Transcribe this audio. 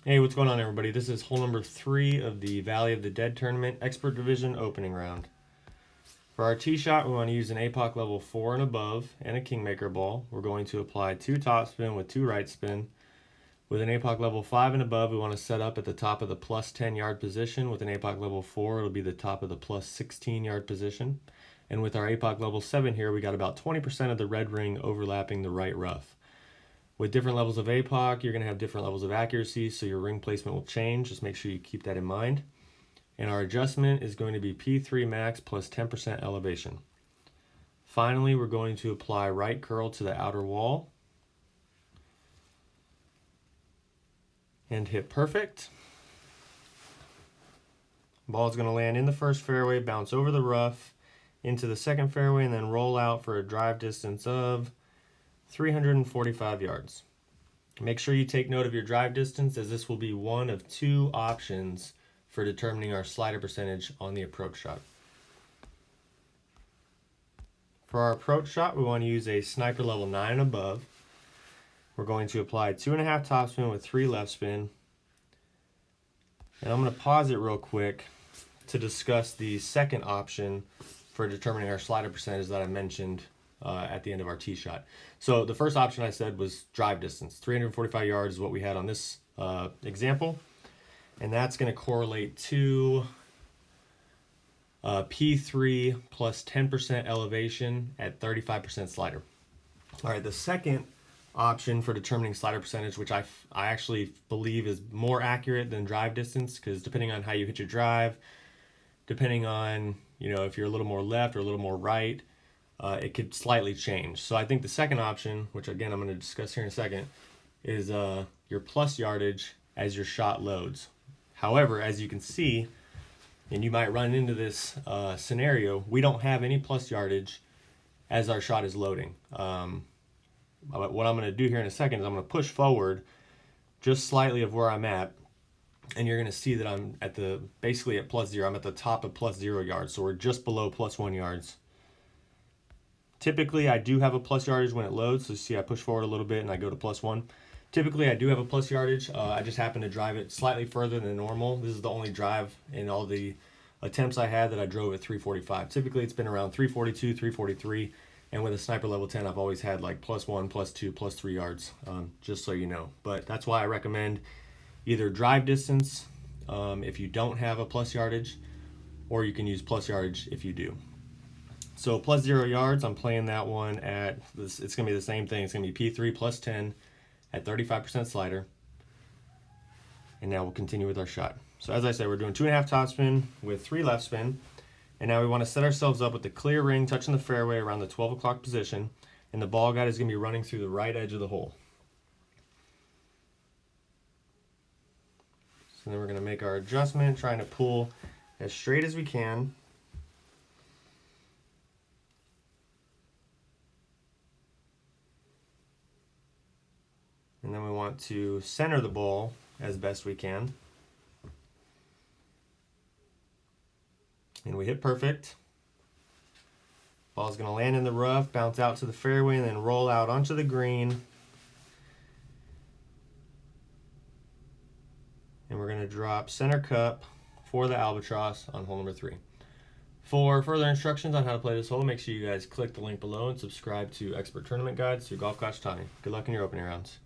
Hey, what's going on, everybody? This is hole number 3 of the Valley of the Dead tournament expert division opening round. For our tee shot, we want to use an APOC level 4 and above and a Kingmaker ball. We're going to apply 2 topspin with 2 right spin. With an APOC level 5 and above, we want to set up at the top of the plus 10 yard position. With an APOC level 4, it'll be the top of the plus 16 yard position. And with our APOC level 7 here, we got about 20% of the red ring overlapping the right rough. With different levels of APOC, you're going to have different levels of accuracy, so your ring placement will change. Just make sure you keep that in mind. And our adjustment is going to be P3 max plus 10% elevation. Finally, we're going to apply right curl to the outer wall and hit perfect. Ball is going to land in the first fairway, bounce over the rough, into the second fairway, and then roll out for a drive distance of 345 yards. Make sure you take note of your drive distance, as this will be one of 2 options for determining our slider percentage on the approach shot. For our approach shot, we want to use a sniper level 9 and above. We're going to apply 2.5 topspin with 3 left spin. And I'm going to pause it real quick to discuss the second option for determining our slider percentage that I mentioned at the end of our tee shot. So the first option I said was drive distance. 345 yards is what we had on this example. And that's going to correlate to P3 plus 10% elevation at 35% slider. All right, the second option for determining slider percentage, which I actually believe is more accurate than drive distance, because depending on how you hit your drive, depending on, if you're a little more left or a little more right, it could slightly change. So I think the second option, which again I'm going to discuss here in a second, is your plus yardage as your shot loads. However, as you can see, and you might run into this scenario, we don't have any plus yardage as our shot is loading. What I'm going to do here in a second is I'm going to push forward just slightly of where I'm at, and you're going to see that I'm basically at plus 0. I'm at the top of plus 0 yards, so we're just below plus 1 yards. Typically, I do have a plus yardage when it loads. So see, I push forward a little bit and I go to plus 1. Typically, I do have a plus yardage. I just happen to drive it slightly further than normal. This is the only drive in all the attempts I had that I drove at 345. Typically, it's been around 342, 343. And with a sniper level 10, I've always had like plus 1, plus 2, plus 3 yards, just so you know. But that's why I recommend either drive distance if you don't have a plus yardage, or you can use plus yardage if you do. So plus 0 yards, I'm playing that one at this. It's going to be the same thing. It's going to be P3 plus 10 at 35% slider. And now we'll continue with our shot. So as I said, we're doing 2.5 topspin with 3 left spin. And now we want to set ourselves up with the clear ring touching the fairway around the 12 o'clock position. And the ball guide is going to be running through the right edge of the hole. So then we're going to make our adjustment, trying to pull as straight as we can. And then we want to center the ball as best we can. And we hit perfect. Ball's going to land in the rough, bounce out to the fairway, and then roll out onto the green. And we're going to drop center cup for the albatross on hole number 3. For further instructions on how to play this hole, make sure you guys click the link below and subscribe to Expert Tournament Guides through Golf Coach Tommy. Good luck in your opening rounds.